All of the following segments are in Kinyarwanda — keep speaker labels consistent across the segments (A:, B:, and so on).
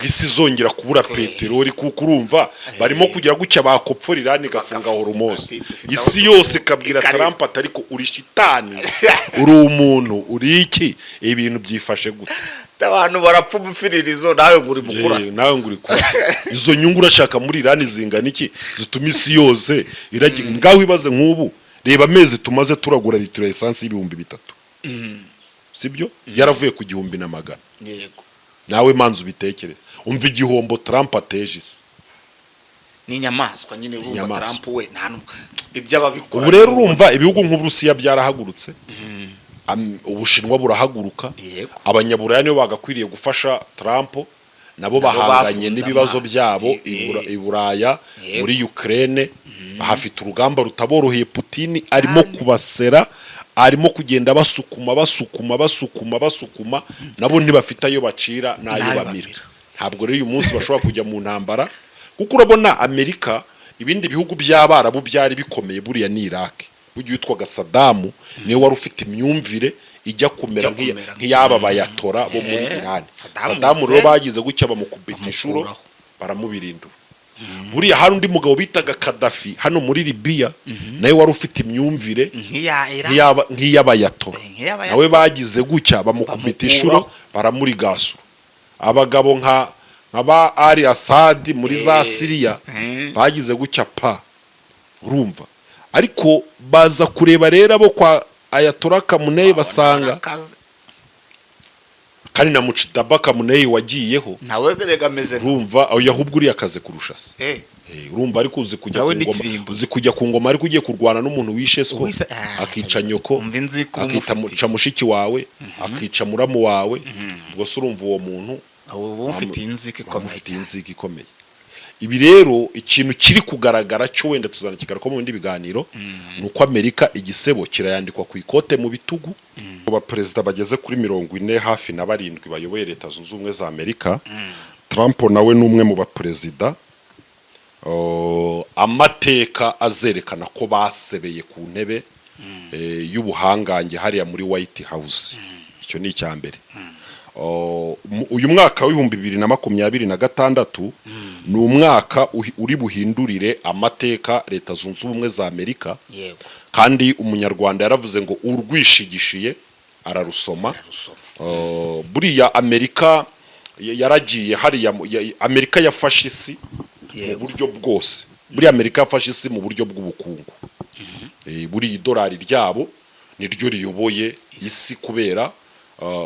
A: isi zongera kubura peteroli kuko urumva barimo kugira gucya bakopfora Iran igafunga Hormuz isi yose kabwira Trump atariko uri shitani uri umuntu uri iki ibintu byifashe gute
B: abantu barapfumufiririzo nawe nguri mukurasa
A: nawe nguri kurasa izo nyungu urashaka muri Iran zingana iki zituma isi yose ngaho ibaze nk'ubu reba amezi tumaze turagura litiro ya essence y'ibihumbi 3 sibyo yaravuye ku 1,100
B: yego
A: nawe manzu bitekereza umva igihombo Trump ateje isi
B: ni nyamaswa nyine urumva Trump we nta iby'ababikora
A: ubu rero urumva ibihugu nk'Uburusiya byarahagurutse Ubushinwa burahaguruka abanyaburaya nibo bagakwiriye gufasha Trump nabo bahanganye n'ibibazo byabo iburaya muri Ukraine bahafite urugamba rutaboroheye Putin arimo kubasera arimo kugenda basukuma nabo ntibafite ayo bacira nayo bamira ntabwo rero uyu munsi bashobora kujya mu ntambara kuko urabona Amerika ibindi bihugu by'abarabu byari bikomeye buriya ni Iraq buryo yitwaga Saddam niwe wari ufite imyumvire ijya kumera nk'iyaba bayatora bo muri Iran Saddam rero bagize gucya bamukubita inshuro baramubirindura buriya hari undi mugabo bitaga Gaddafi hano muri Libya nawe wari ufite imyumvire nk'iyabayatora nawe bagize gucya bamukubita inshuro baramurigasura abagabo nk'aba Ali Assad muri za Syria bagize gucya pa urumva ariko baza kureba rero abo kwa Ayatollah Khamenei basanga kandi na Mujtaba Khamenei wagiyeho
B: nawe beregameze
A: urumva aho yahubwo uri akaze kurusha se urumva ariko uzi kujya ku ngoma ariko ugiye kurwana n'umuntu wishesko akica nyoko akica mushiki wawe akica muramu wawe ubwo se urumva uwo muntu
B: ufite inziki
A: ikomeye ibi rero ikintu kiri kugaragara cyo wenda tuzanakigara ko mu bindi biganiro nuko Amerika igisebo kirayandikwa ku ikote mu bitugu aba president bageze kuri 40 hafi na 7 bayoboye leta zunze ubumwe za Amerika Trump nawe numwe mu bapresident amateka azerekana ko basebeye ku ntebe y'ubuhangange hariya muri White House icyo ni icyambere uyu mwaka wa 2026 ni umwaka uri buhindurire amateka leta zunze ubumwe za Amerika kandi umunyarwanda yaravuze ngo urwishigishiye ararusoma buriya Amerika yaragiye hariya Amerika yafashe isi mu buryo bwose buriya Amerika yafashe isi mu buryo bw'ubukungu buri idolari ryabo niryo riyoboye isi kubera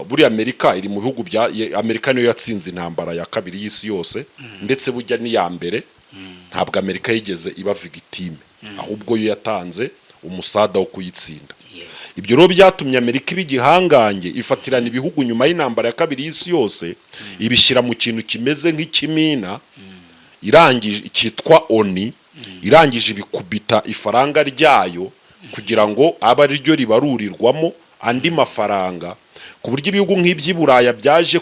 A: buri Amerika iri mu bihugu bya Amerika niyo yatsinze intambara ya kabiri y'isi yose ndetse bujya ni ya mbere ntabwo Amerika yigeze iba victime ahubwo yo yatanze umusada wo kuyitsinda ibyo rero byatumye Amerika ibigihangange ifatirana ibihugu nyuma y'intambara ya kabiri y'isi yose ibishyira mu kintu kimeze nk'ikimina irangije ikitwa ONU irangije ibikubita ifaranga ryayo kugira ngo abe ari ryo ribarurirwamo andi mafaranga ku buryo ibihugu nk'iby'Iburaya byaje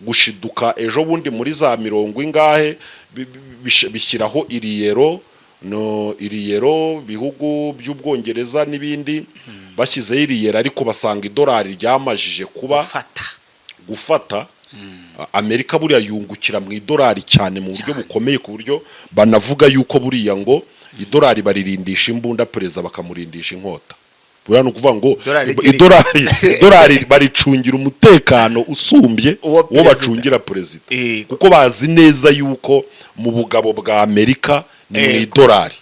A: gushiduka ejo bundi muri za 40 ingahe bishyiraho iriyero bihugu by'Ubwongereza n'ibindi bashyizeho iriyero ariko basanga idolari ryamajije kuba gufata Amerika buriya yungukira mu idolari cyane mu buryo bukomeye ku buryo banavuga yuko buriya ngo idolari baririndisha imbunda perezida bakamurindisha inkota buriya no kuvuga ngo idolari baricungira umutekano usumbye uwo bacungira perezida kuko bazi neza yuko mu bugabo bwa Amerika ni mu idolari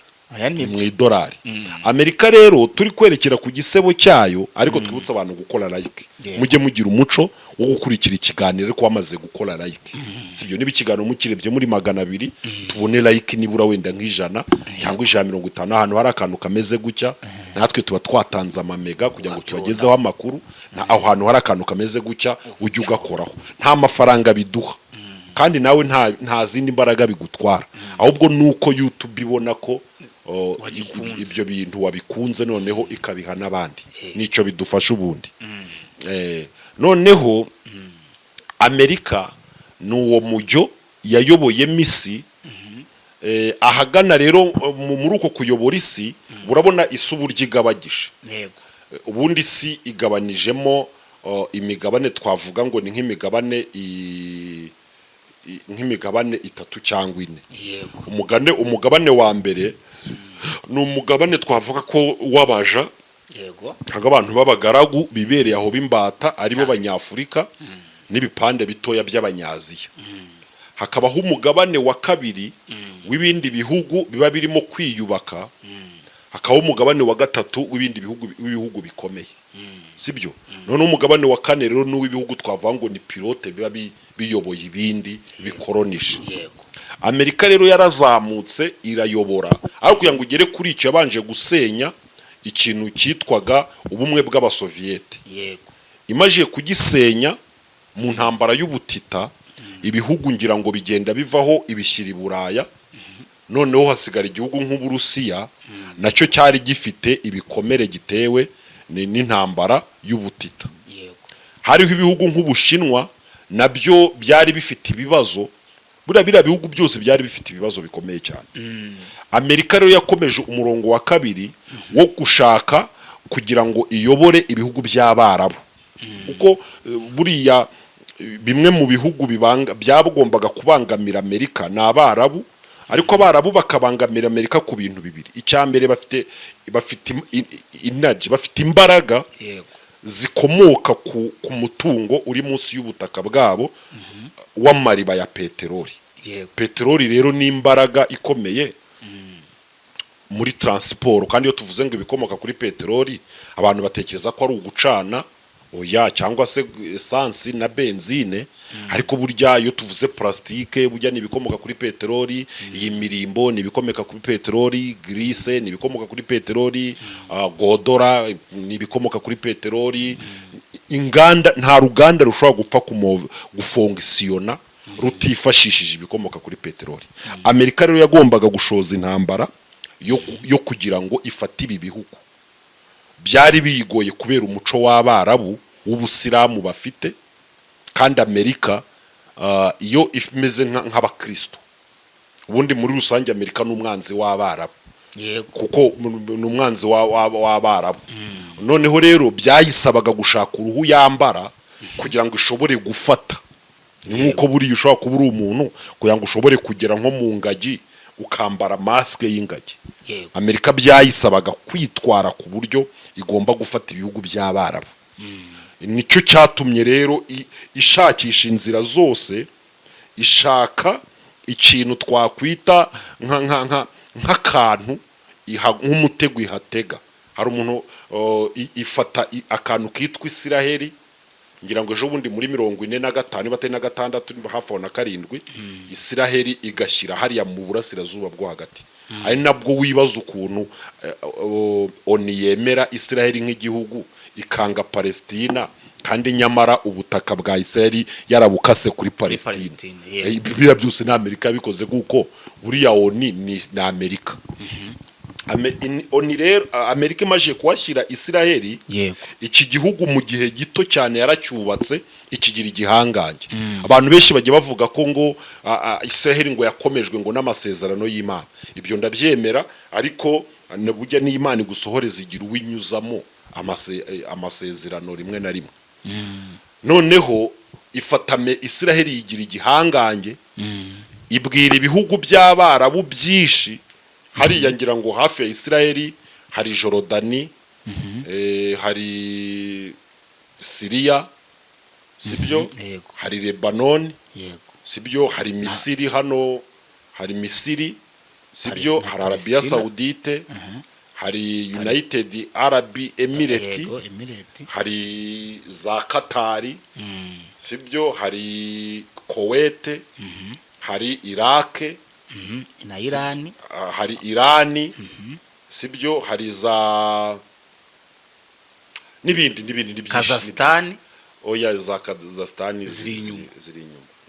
A: mu idolari Amerika rero turi kwerekera ku gisebo cyayo ariko twibutsa abantu gukora like mujye mugira umuco wo gukurikira ikiganiro ariko wamaze gukora like sibyo niba ikiganiro mukirebye muri 200 tubone like nibura wenda nk'ijana cyangwa 150 ahantu hari akantu kameze gutya natwe tuba twatanze amamega kugira ngo tubagezeho amakuru aho hantu hari akantu kameze gutya ujye ugakoraho nta mafaranga biduha kandi nawe nta zindi mbaraga bigutwara ahubwo nuko YouTube ibona ko ibyo bintu wabikunze noneho ikabiha n'abandi nico bidufasha ubundi noneho Amerika nuwo mujyo yayoboye misi ahagana rero muri uko kuyobora isi urabona isubu ryigabagije ubundi isi igabanijemo imigabane twavuga ngo ni nk'imigabane nk'imigabane 3 cyangwa 4.
B: yego
A: umugabane wa mbere ni umugabane twavuga ko wabaja,
B: yego
A: abantu b'abagaragu bibereye aho b'imbata aribo banyafurika n'ibipande bitoya by'abanyaziya. Hakabaho umugabane wa kabiri w'ibindi bihugu biba birimo kwiyubaka, hakabaho umugabane wa gatatu w'ibindi bihugu bikomeye, sibyo? None umugabane wa kane rero n'uw'ibihugu twavuga ngo ni pilote biba biyoboye ibindi bikoronisha.
B: yego
A: Amerika rero yarazamutse irayobora, ariko kugira ngo ugere kuri icyo yabanje gusenya ikintu cyitwaga ubumwe bw'abasoviyete.
B: yego
A: Imaje kugisenya mu ntambara y'ubutita, ibihugu ngira ngo bigenda bivaho ibishyira i Buraya, noneho hasigara igihugu nk'Uburusiya nacyo cyari gifite ibikomere gitewe n'intambara y'ubutita.
B: yego
A: Hariho ibihugu nk'Ubushinwa nabyo byari bifite ibibazo, biriya bihugu byose byari bifite ibibazo bikomeye cyane. Amerika rero yakomeje umurongo wa kabiri wo gushaka kugira ngo iyobore ibihugu by'Abarabu, kuko buriya bimwe mu bihugu byagombaga kubangamira Amerika ni Abarabu, ariko Abarabu bakabangamira Amerika ku bintu bibiri. Icya mbere bafite imbaraga
B: yego
A: zikomoka ku mutungo uri munsi y'ubutaka bwabo w'amariba ya peteroli.
B: yego
A: Peteroli rero ni imbaraga ikomeye muri transport, kandi iyo tuvuze ngo ibikomoka kuri peteroli abantu batekereza ko ari ugucana oya, cyangwa se essence na benzine, ariko burya iyo tuvuze plastike burya ni ibikomoka kuri peteroli, iyi mirimbo ni ibikomoka kuri peteroli, grise ni ibikomoka kuri peteroli, godora ni ibikomoka kuri peteroli. Inganda, nta ruganda rushobora gupfa gufongisiona rutifashishije ibikomoka kuri peteroli. Amerika rero yagombaga gushoza intambara yo kugira ngo ifate ibi bihugu. Byari bigoye kubera umuco w'Abarabu w'Ubusilamu bafite, kandi Amerika iyo imeze nk'abakristo, ubundi muri rusange Amerika n'umwanzi w'Abarabu,
B: yego
A: kuko n'umwanzi w'Abarabu. Noneho rero byayisabaga gushaka uruhu yambara kugira ngo ishobore gufata, nk'uko buriya ushobora kuba uri umuntu kugira ngo ushobore kugera nko mu ngagi ukambara maske y'ingagi.
B: yego
A: Amerika byayisabaga kwitwara ku buryo igomba gufata ibihugu by'Abarabu. Nicyo cyatumye rero ishakisha inzira zose, ishaka ikintu twakwita nk'akantu nk'umutego ihatega. Hari umuntu ifata akantu kitwa Isiraheli, ngira ngo ejo bundi muri 45 batari na 6 hafi na 7 Isiraheli igashyira hariya mu burasirazuba bwo hagati. Ari nabwo wibaza ukuntu oni yemera Isiraheli nk'igihugu ikanga Palestina, kandi nyamara ubutaka bwa Isiraheli yarabukase kuri Palestina. Biriya byose na Amerika yabikoze, kuko buriya oni ni Amerika. Oni rero Amerika imaje kuhashyira Isiraheli,
B: yego
A: iki gihugu mu gihe gito cyane yaracyubatse ikigira igihangange. Abantu benshi bagiye bavuga ko ngo Isiraheli ngo yakomejwe ngo n'amasezerano y'Imana. Ibyo ndabyemera, ariko burya n'Imana gusohoreza igira uwinyuzamo amasezerano rimwe na rimwe. Noneho ifatame Isiraheli yigira igihangange, ibwira ibihugu by'Abarabu byinshi. Hariya ngira ngo hafi ya Isiraheli hari Jorodani, hari Syria, sibyo? Hari Lebanon, sibyo? Hari Misiri, hano hari Misiri, sibyo? Hari Arabia Saudite, hari United Arab Emirates, hari za Katari, sibyo? Hari Kuwait, hari Iraq,
B: na Irani,
A: hari Irani, sibyo? Hari za n'ibindi
B: Kazakhstan,
A: oya za Kazakhstan ziri inyuma,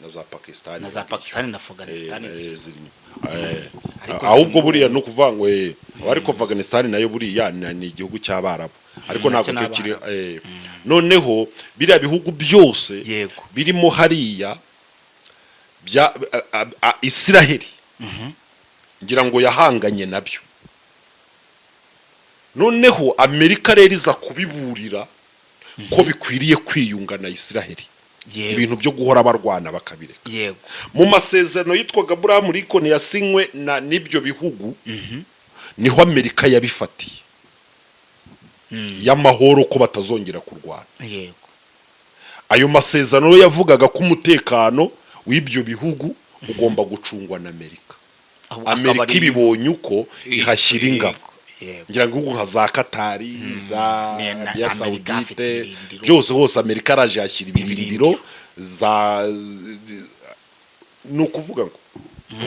A: na za Pakistan
B: na Afghanistan
A: ziri inyuma. Ahubwo buriya no kuvuga ngo ariko Afghanistan nayo buriya ni igihugu cy'Abarabu, ariko ntabwo cyo kiri. Noneho biriya bihugu byose birimo hariya bya Isiraheli, ngira ngo yahanganye nabyo. Noneho Amerika rero iza kubiburira ko bikwiriye kwiyunga na Isiraheli, ibintu byo guhora barwana bakabireka.
B: yego
A: Mu masezerano yitwaga Abraham Lincoln yasinywe n'ibyo bihugu niho Amerika yabifatiye y'amahoro ko batazongera kurwana.
B: yego
A: Ayo masezerano yavugaga ko umutekano w'ibyo bihugu ugomba gucungwa na Amerika. Amerika ibibonye uko ihashyira ingabo, ngira ngo nka za Katari, za Arabia Saudite, byose hose Amerika araje yashyira ibirindiro za nukuvuga ngo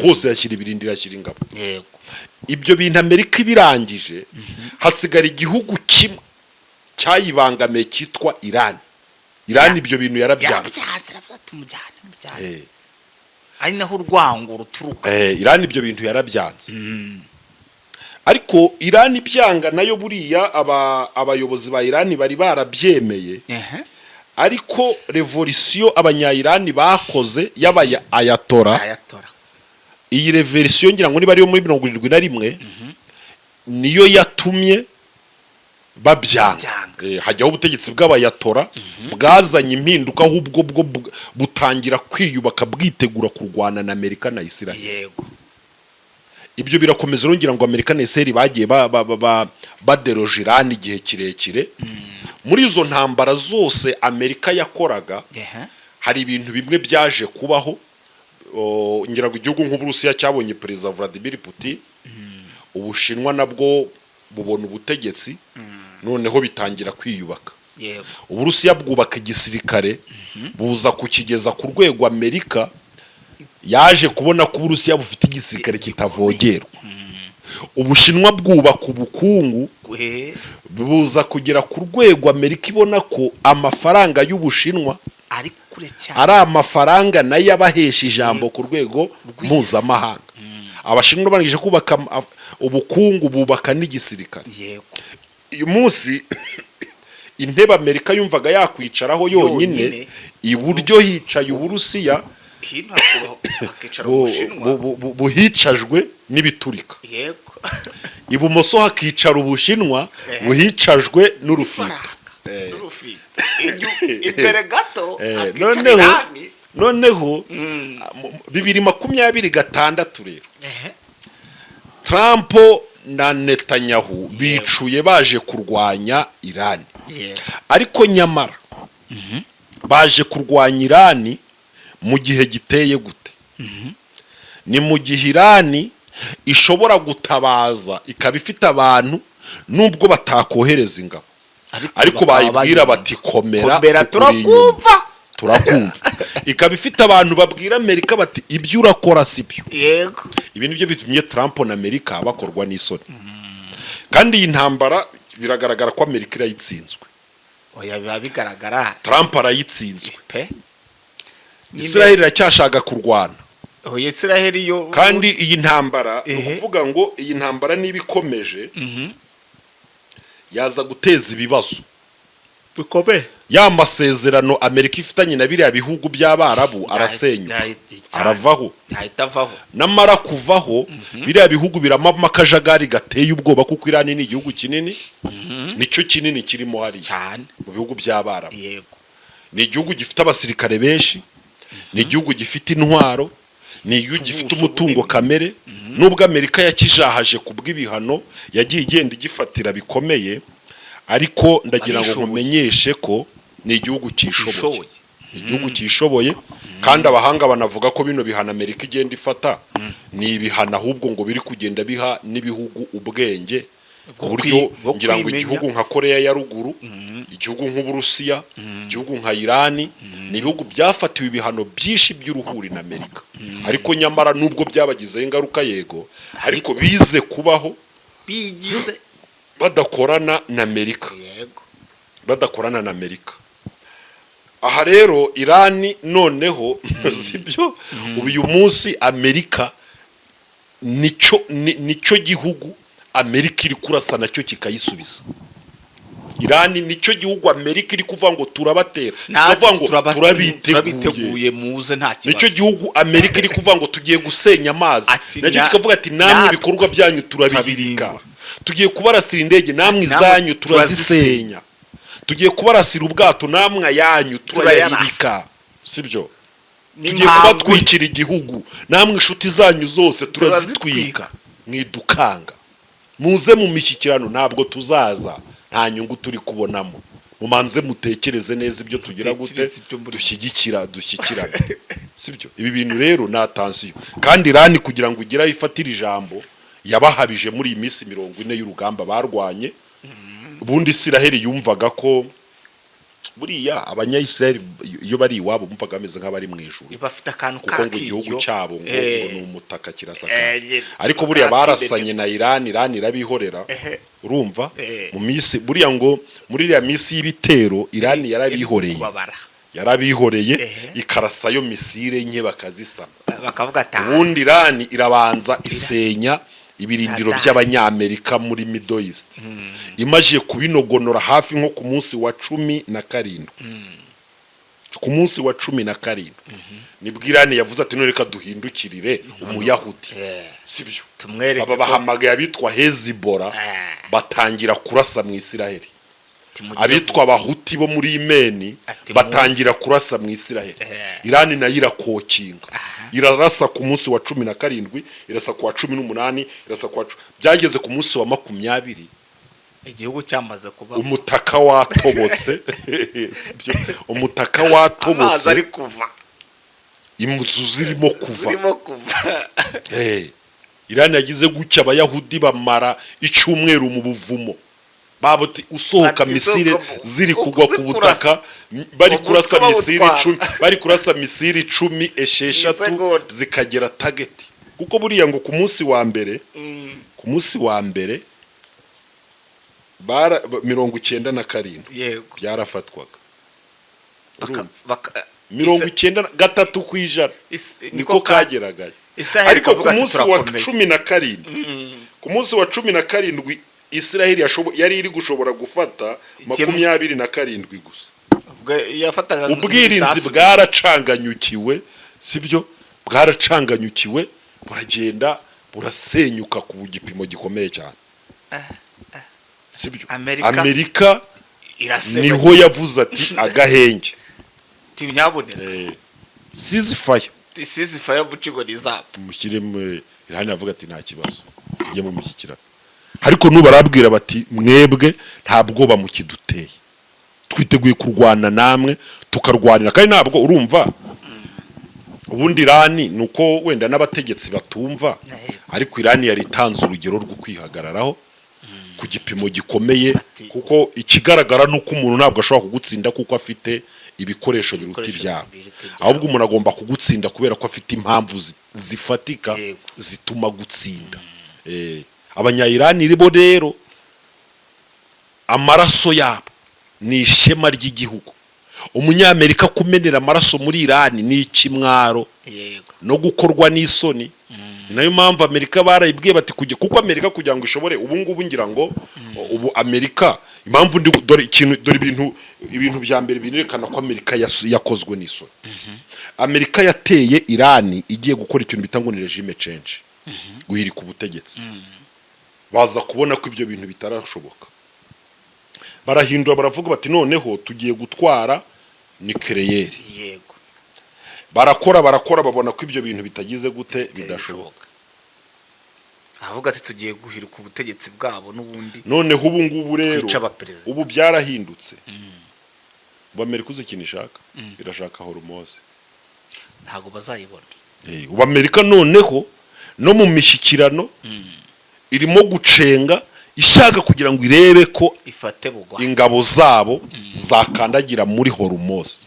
A: hose yashyira ibirindiro, yashyira ingabo.
B: yego
A: Ibyo bintu Amerika ibirangije, hasigara igihugu kimwe cyayibangamiye cyitwa Iran. Ibyo bintu yarabyanze.
B: ari naho urwango ruturuka.
A: Iran ibyo bintu yarabyanze. Ariko Iran ibyanga nayo buriya abayobozi ba Iran bari barabyemeye. Ariko revolution abanya-Iran bakoze y'abaya Ayatollah. Iyi revolution ngira ngo niba ari yo muri 71 niyo yatumye babyanga. Hajyaho ubutegetsi bw'abayatollah bwazanye impinduka ahubwo bwo butangira kwiyubaka bwitegura kurwana na Amerika na Israel.
B: yego
A: Ibyo birakomeza ngira ngo Amerika na Israel bagiye baderoje Iran igihe kirekire. Muri izo ntambara zose Amerika yakoraga, hari ibintu bimwe byaje kubaho. Ngira ngo igihugu nk'Uburusiya cyabonye Perezida Vladimir Putin, Ubushinwa nabwo bubona ubutegetsi, noneho bitangira kwiyubaka. Uburusiya bwubaka igisirikare, buza kukigeza ku rwego Amerika yaje kubona ko Uburusiya bufite igisirikare kitavogerwa. Ubushinwa bwubaka ubukungu, buza kugera ku rwego Amerika ibona ko amafaranga y'Ubushinwa ari amafaranga nayo abahesha ijambo ku rwego mpuzamahanga. Abashinwa barangije kubaka ubukungu, bubaka n'igisirikare. Uyu munsi intebe Amerika yumvaga yakwicaraho yonyine, iburyo hicaye Uburusiya, buhicajwe n'ibiturika. Ibumoso hakicara Ubushinwa, buhicajwe n'urufita.
B: imbere gato
A: noneho 2026 rero Trump na Netanyahu bicuye baje kurwanya Iran. Ariko nyamara baje kurwanya Iran mu gihe giteye gute? Ni mu gihe Iran ishobora gutabaza ikaba ifite abantu nubwo batakohereza ingabo, ariko bayibwira bati komera
B: turakumva.
A: Ikaba ifite abantu babwira Amerika bati ibyo urakora sibyo.
B: yego
A: Ibi nibyo bitumye Trump na Amerika bakorwa n'isoni. Kandi iyi ntambara biragaragara ko Amerika irayitsinzwe.
B: biba bigaragara.
A: Trump arayitsinzwe. Israel iracyashaka kurwana.
B: Israel yo
A: kandi iyi ntambara ukuvuga ngo iyi ntambara niba ikomeje yaza guteza ibibazo
B: bikomeye.
A: Ya masezerano Amerika ifitanye na biriya bihugu by'Abarabu arasenywa, aravaho. Namara kuvaho biriya bihugu biramama akajagari gateye ubwoba, kuko Iran ni igihugu kinini, nicyo kinini kirimo hari cyane mu bihugu by'Abarabu. Ni igihugu gifite abasirikare benshi, ni igihugu gifite intwaro, ni igihugu gifite umutungo kamere. Nubwo Amerika yakijahaje kubw'ibihano yagiye igenda igifatira bikomeye, ariko ndagira ngo nkumenyeshe ko ni igihugu cyishoboye. Igihugu cyishoboye, kandi abahanga banavuga ko bino bihana Amerika igenda ifata ni ibihana ahubwo ngo biri kugenda biha n'ibihugu ubwenge, ku buryo ngira ngo igihugu nka Korea ya ruguru, igihugu nk'Uburusiya, igihugu nka Iran, ni ibihugu byafatiwe ibihano byinshi by'uruhuri na Amerika. Ariko nyamara nubwo byabagizeho ingaruka yego, ariko bize kubaho
B: bigize
A: badakorana na Amerika. Badakorana na Amerika. Aha rero Iran noneho sibyo, uyu munsi Amerika nicyo gihugu Amerika iri kurasa nacyo kikayisubiza. Iran nicyo gihugu Amerika iri kuvuga ngo turabatera, kuvuga ngo turabiteguye
B: muze nta kibazo.
A: Nicyo gihugu Amerika iri kuvuga ngo tugiye gusenya amazi, nacyo kikavuga ati namwe ibikorwa byanyu turabirika. Tugiye kubarasira indege, namwe izanyu turazisenya. Tugiye kubarasira ubwato, namwe yanyu turayarika. sibyo tugiye kubatwikira igihugu namwe inshuti zanyu zose turazitwika mwidukanga muze mu mishyikirano ntabwo tuzaza nta nyungu turi kubonamo mumanze mutekereze neza ibyo tugira gute dushyikirana sibyo ibi bintu rero na attention kandi Irani kugira ngo ugira ifatira ijambo yabahabije muri iyi minsi 40 y'urugamba barwanye ubundi Isiraheli yumvaga ko buriya abanyayisiraheli iyo bari iwabo bumvaga ameze nk'abari mu ijuru
B: bafite akantu
A: kuko ngo igihugu cyabo ngo ni umutaka kirasaka ariko buriya barasanye na Irani irabihorera urumva mu minsi buriya ngo muri iriya minsi y'ibitero Irani yarabihoreye ikarasayo misile nke bakazisana
B: bakavuga ati
A: ubundi Irani irabanza isenya ibirindiro by'abanyamerika muri Middle East imajiye kubinogonora hafi nko ku munsi wa 17 ku munsi wa 17 nibwo Irani yavuze ati none reka duhindukirire umuyahudi sibyo aba bahamagaye abitwa Hezbollah batangira kurasa mu Isiraheli abitwa abahuti bo muri Yemeni batangira kurasa mu Isiraheli Irani nayo irakokinga irarasa ku munsi wa 17 irasa ku wa 18 irasa ku byageze ku munsi wa 20
B: igihugu cyamaze kuba
A: umutaka watobotse sibyo umutaka watobotse
B: amazi ari kuva
A: imutsu zirimo kuva Irani yagize gucya abayahudi bamara icyumweru mu buvumo babuti usohoka misile ziri kugwa ku butaka bari kurasa misile 10 esheshatu zikagera target kuko buriya ngo ku munsi wa mbere bara 97
B: yego
A: byarafatwaga 93 kwijana niko kageraga ariko ku munsi wa 17 ku munsi wa 17 Isiraheli yari iri gushobora gufata 27 gusa
B: yafataga
A: ubwirinzi bwaracanganyukiwe sibyo bwaracanganyukiwe buragenda burasenyuka ku gipimo gikomeye cyane sibyo Amerika niho yavuze ati agahenge
B: tinyabonera ceasefire bucigo nizapa
A: mushyiremo Irani avuga ati nta kibazo tujye mu mishyikirano ariko nubarabwira bati mwebwe ntabwo bamukiduteye twiteguye kurwana namwe tukarwanira kandi ntabwo urumva ubundi Irani nuko wenda n'abategetsi batumva ariko Irani yari itanze urugero rwo kwihagararaho ku gipimo gikomeye kuko ikigaragara nuko umuntu ntabwo ashobora kugutsinda kuko afite ibikoresho biruta ibyabo ahubwo umuntu agomba kugutsinda kubera ko afite impamvu zifatika zituma gutsinda Abanya-Irani ribo rero amaraso yabo ni ishema ry'igihugu umunyamerika kumenera amaraso muri Irani ni ikimwaro no gukorwa n'isoni nayo mpamvu Amerika barayibwiye bati kujye kuko Amerika kugira ngo ishobore ubu ngubu ngira ngo ubu Amerika impamvu ndi dore ibintu bya mbere binerekana ko Amerika yakozwe n'isoni Amerika yateye Irani igiye gukora ikintu bitango ni regime change guhirika ubutegetsi baza kubona ko ibyo bintu bitarashoboka barahindura baravuga bati noneho tugiye gutwara nucleaire
B: yego
A: barakora babona ko ibyo bintu bitagize gute bidashoboka
B: avuga ati tugiye guhirika ubutegetsi bwabo n'ubundi
A: noneho ubu ngubu rero ubu byarahindutse Amerika uzikinishaka birashaka Hormuz
B: ntago bazayibona
A: ubu Amerika noneho no mu mishyikirano irimo gucenga ishaka kugira ngo irebe ko
B: ifate bugwa
A: ingabo zabo zakandagira muri Hormuz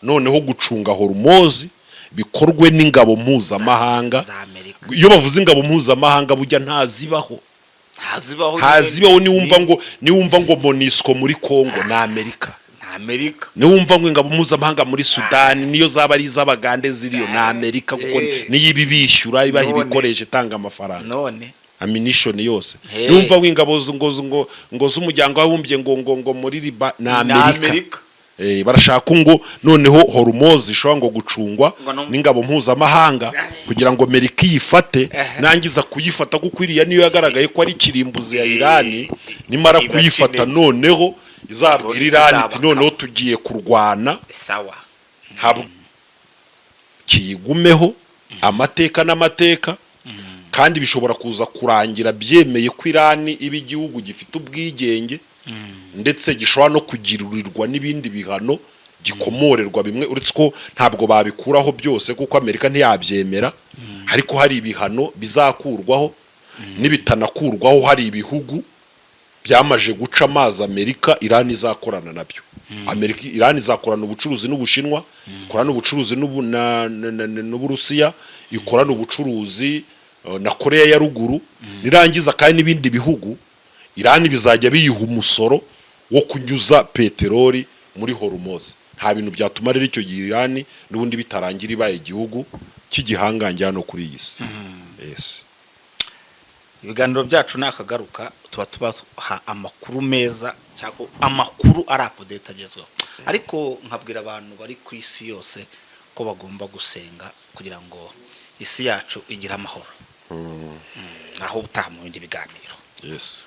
A: noneho gucunga Hormuz bikorwe n'ingabo mpuzamahanga iyo bavuze ingabo mpuzamahanga bujya ntazibaho niwumva ngo MONUSCO muri Kongo na Amerika niwumva ngo ingabo mpuzamahanga muri Sudani niyo zaba ari iz'abagande ziriyo na Amerika kuko niyo ibibishyura ibaha ibikoresho itanga amafaranga
B: none
A: ammunition yose niwumva ngo ingabo ngo z'umuryango w'abumbye ngo muri Liba na Amerika barashaka ngo noneho Hormuz ishobora ngo gucungwa n'ingabo mpuzamahanga kugira ngo Amerika yifate nangiza kuyifata kuko iriya niyo yagaragaye ko ari kirimbuzi ya Irani nimara kuyifata noneho izabwira Irani ati noneho tugiye kurwana
B: sawa
A: kiyigumeho amateka n'amateka kandi bishobora kuza kurangira byemeye ko Irani iba igihugu gifite ubwigenge ndetse gishobora no kugirurirwa n'ibindi bihano gikomorerwa bimwe uretse ko ntabwo babikuraho byose kuko Amerika ntiyabyemera ariko hari ibihano bizakurwaho nibitanakurwaho hari ibihugu byamaje guca amazi Amerika Irani izakorana nabyo Amerika Irani izakorana ubucuruzi n'Ubushinwa ikorana ubucuruzi n'Uburusiya ikorana ubucuruzi na Korea ya ruguru nirangiza kandi n'ibindi bihugu Irani bizajya biyiha umusoro wo kunyuza peteroli muri Hormuz nta bintu byatuma rero icyo Irani n'ubundi bitarangira ibaye igihugu cy'igihangange hano kuri iyi si. Yes.
B: Ibiganiro byacu nakagaruka tubaha amakuru meza cyangwa amakuru ari update agezweho ariko nkabwira abantu bari ku isi yose ko bagomba gusenga kugira ngo isi yacu igire amahoro aho utaha mu bindi biganiro.
A: Yes.